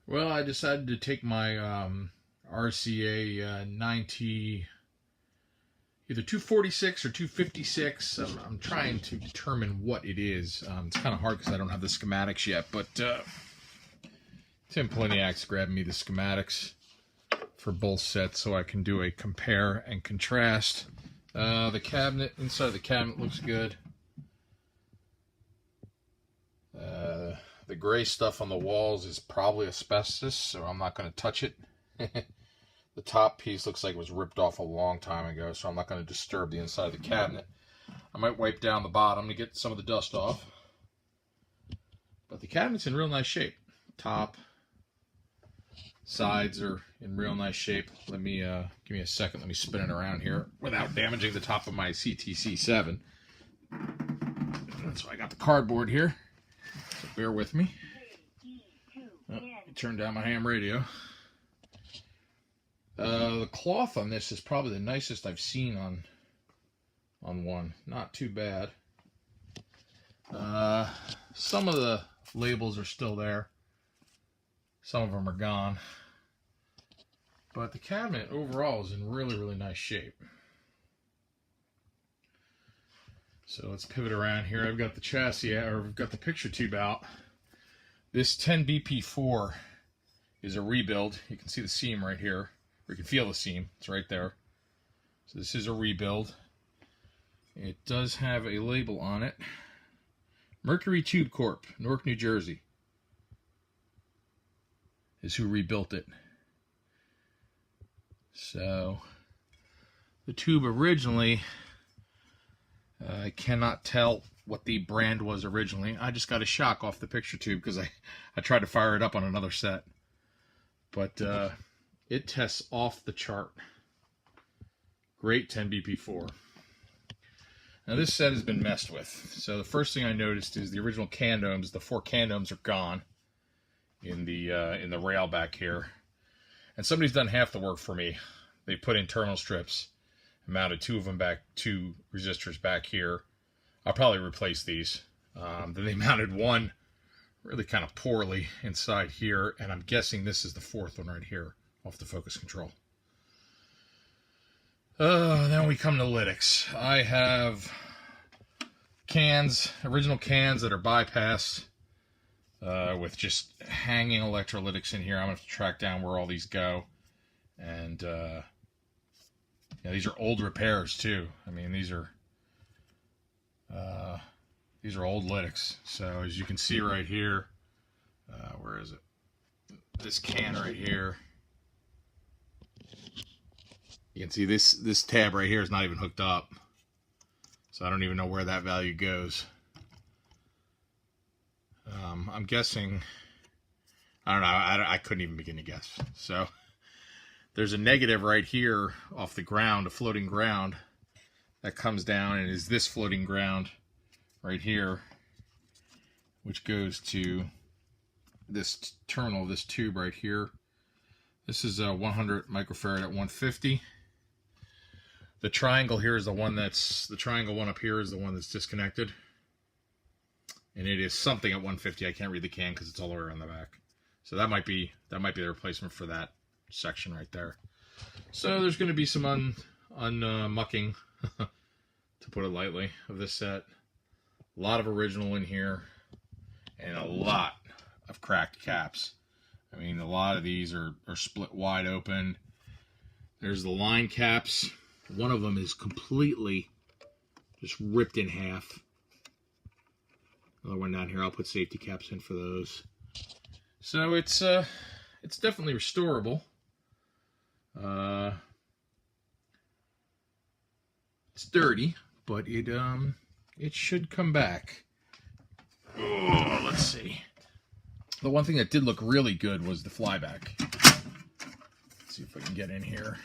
Well, I decided to take my RCA 90, either 246 or 256. I'm trying to determine what it is. It's kind of hard because I don't have the schematics yet, but Tim Poliniak's grabbed me the schematics for both sets so I can do a compare and contrast. The cabinet, inside the cabinet looks good. The gray stuff on the walls is probably asbestos, so I'm not going to touch it. The top piece looks like it was ripped off a long time ago, so I'm not going to disturb the inside of the cabinet. I might wipe down the bottom to get some of the dust off. But the cabinet's in real nice shape. Top, sides are in real nice shape. Let me, give me a second, let me spin it around here without damaging the top of my CTC7. So I got the cardboard here. So bear with me. Turn down my ham radio. The cloth on this is probably the nicest I've seen on one. Not too bad. Some of the labels are still there. Some of them are gone. But the cabinet overall is in really, really nice shape. So let's pivot around here. I've got the chassis, or I've got the picture tube out. This 10BP4 is a rebuild. You can see the seam right here. Or you can feel the seam. It's right there. So this is a rebuild. It does have a label on it. Mercury Tube Corp, Newark, New Jersey, is who rebuilt it. So the tube originally, I cannot tell what the brand was originally. I just got a shock off the picture tube because I tried to fire it up on another set. But it tests off the chart. Great 10BP4. Now this set has been messed with. So the first thing I noticed is the original can domes. The 4 can domes are gone in the rail back here. And somebody's done half the work for me. They put in terminal strips and mounted 2 of them back, 2 resistors back here. I'll probably replace these. Then they mounted one really kind of poorly inside here, and I'm guessing this is the 4th one right here off the focus control. Then we come to lytics. I have cans, original cans that are bypassed with just hanging electrolytics in here. I'm going to have to track down where all these go. And yeah, these are old repairs too. I mean, these are old lytics. So as you can see right here, where is it? This can right here. You can see this tab right here is not even hooked up. So I don't even know where that value goes. I'm guessing, I don't know, I couldn't even begin to guess. So there's a negative right here off the ground, a floating ground that comes down and is this floating ground right here, which goes to this terminal, this tube right here. This is a 100 microfarad at 150. The triangle here is the one that's, the triangle one up here is the one that's disconnected. And it is something at 150. I can't read the can because it's all the way around the back. So that might be the replacement for that section right there. So there's going to be some mucking, to put it lightly, of this set. A lot of original in here, and a lot of cracked caps. I mean, a lot of these are split wide open. There's the line caps. One of them is completely just ripped in half. Another one down here. I'll put safety caps in for those. So it's definitely restorable. It's dirty, but it should come back. Oh, let's see. The one thing that did look really good was the flyback. Let's see if I can get in here.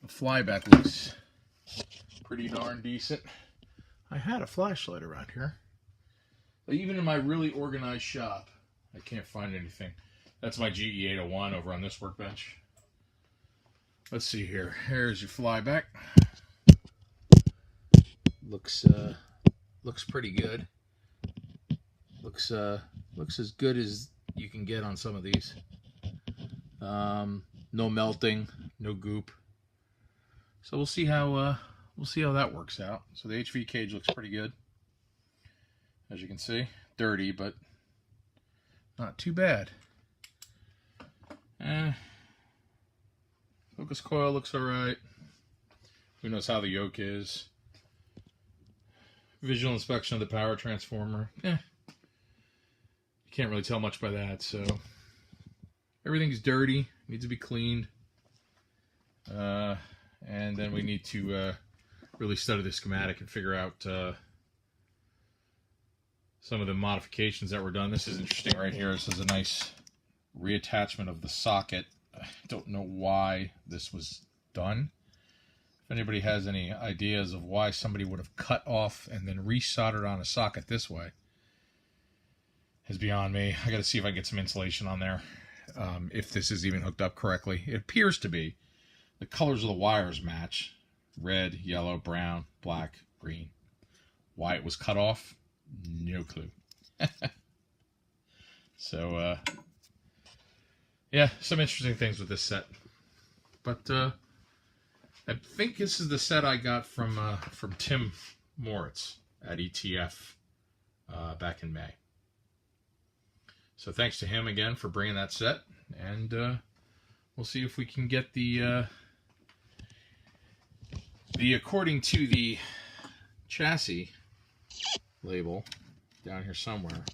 The flyback looks pretty darn decent. I had a flashlight around here. Even in my really organized shop, I can't find anything. That's my GE801 over on this workbench. Let's see here. Here's your flyback. Looks pretty good. Looks as good as you can get on some of these. No melting, no goop. So we'll see how that works out. So the HV cage looks pretty good, as you can see. Dirty, but not too bad. Focus coil looks alright. Who knows how the yoke is. Visual inspection of the power transformer. You can't really tell much by that, so everything's dirty, needs to be cleaned. And then we need to really study the schematic and figure out some of the modifications that were done. This is interesting right here. This is a nice reattachment of the socket. I don't know why this was done. If anybody has any ideas of why somebody would have cut off and then resoldered on a socket this way, is beyond me. I got to see if I can get some insulation on there, if this is even hooked up correctly. It appears to be. The colors of the wires match. Red, yellow, brown, black, green. Why it was cut off, no clue. So, yeah, some interesting things with this set. But I think this is the set I got from Tim Moritz at ETF back in May. So thanks to him again for bringing that set, and we'll see if we can get the according to the chassis label down here somewhere,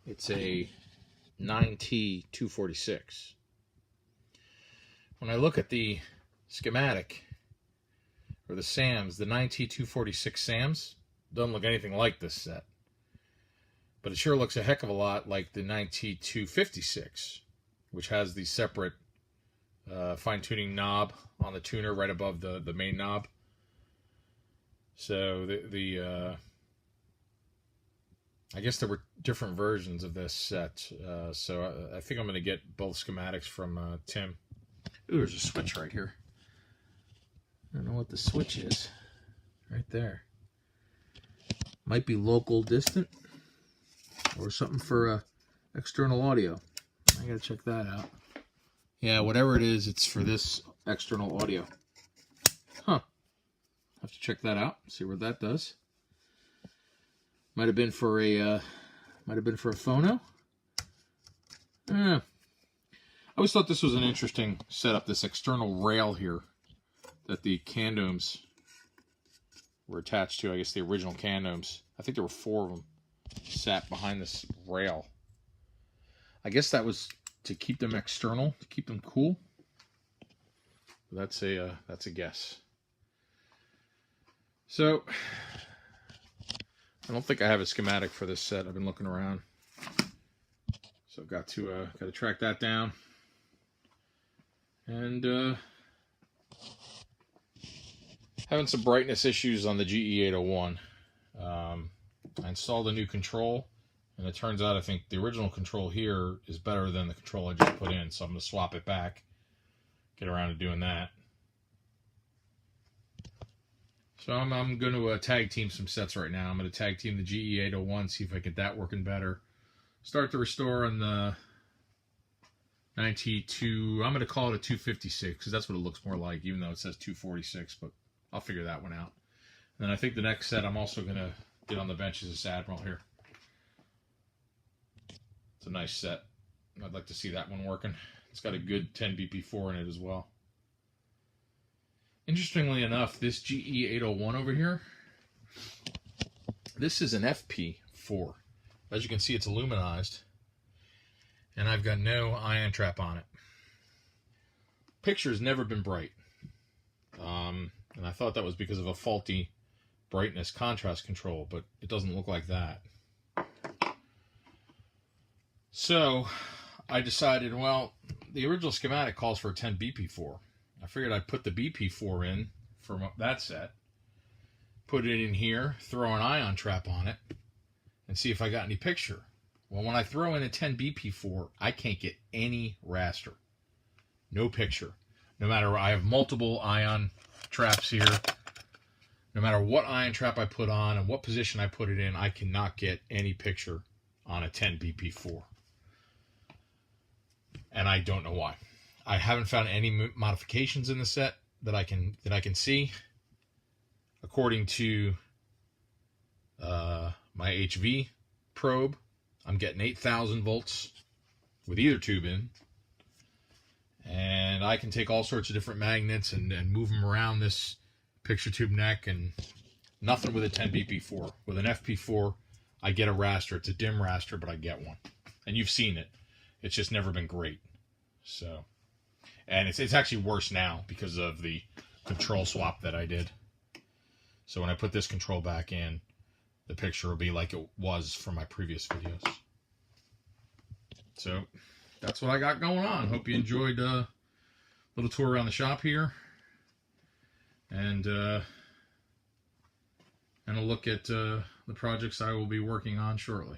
it's a 9T246. When I look at the schematic, or the SAMs, the 9T246 SAMs doesn't look anything like this set. But it sure looks a heck of a lot like the 9T256, which has the separate fine-tuning knob on the tuner right above the main knob. So I guess there were different versions of this set. So I think I'm going to get both schematics from Tim. Ooh, there's a switch right here. I don't know what the switch is. Right there. Might be local distant, or something for external audio. I gotta check that out. Yeah, whatever it is, it's for this external audio. Huh. Have to check that out. See what that does. Might have been for a phono. I always thought this was an interesting setup. This external rail here that the Candomes were attached to. I guess the original Candomes. I think there were 4 of them sat behind this rail. I guess that was to keep them external, to keep them cool. That's a guess. So I don't think I have a schematic for this set. I've been looking around, so I've got to track that down. And having some brightness issues on the GE801. I installed a new control, and it turns out I think the original control here is better than the control I just put in, so I'm going to swap it back, get around to doing that. So I'm going to tag team some sets right now. I'm going to tag team the GE801, see if I get that working better. Start the restore on the 9T2, I'm going to call it a 256, because that's what it looks more like, even though it says 246, but I'll figure that one out. And then I think the next set I'm also going to get on the bench is this Admiral here. It's a nice set. I'd like to see that one working. It's got a good 10 BP4 in it as well. Interestingly enough, this GE801 over here, this is an FP4. As you can see, it's aluminized, and I've got no ion trap on it. Picture's never been bright, and I thought that was because of a faulty brightness contrast control, but it doesn't look like that. So I decided, well, the original schematic calls for a 10 BP4. I figured I'd put the BP4 in for that set, put it in here, throw an ion trap on it, and see if I got any picture. Well, when I throw in a 10 BP4, I can't get any raster. No picture. No matter, I have multiple ion traps here. No matter what ion trap I put on and what position I put it in, I cannot get any picture on a 10 BP4. and I don't know why. I haven't found any modifications in the set that I can see. According to my HV probe, I'm getting 8,000 volts with either tube in, and I can take all sorts of different magnets and move them around this picture tube neck, and nothing with a 10 BP4. With an FP4, I get a raster. It's a dim raster, but I get one, and you've seen it. It's just never been great. So, and it's actually worse now because of the control swap that I did. So when I put this control back in, the picture will be like it was from my previous videos. So that's what I got going on. Hope you enjoyed a little tour around the shop here, and a look at the projects I will be working on shortly.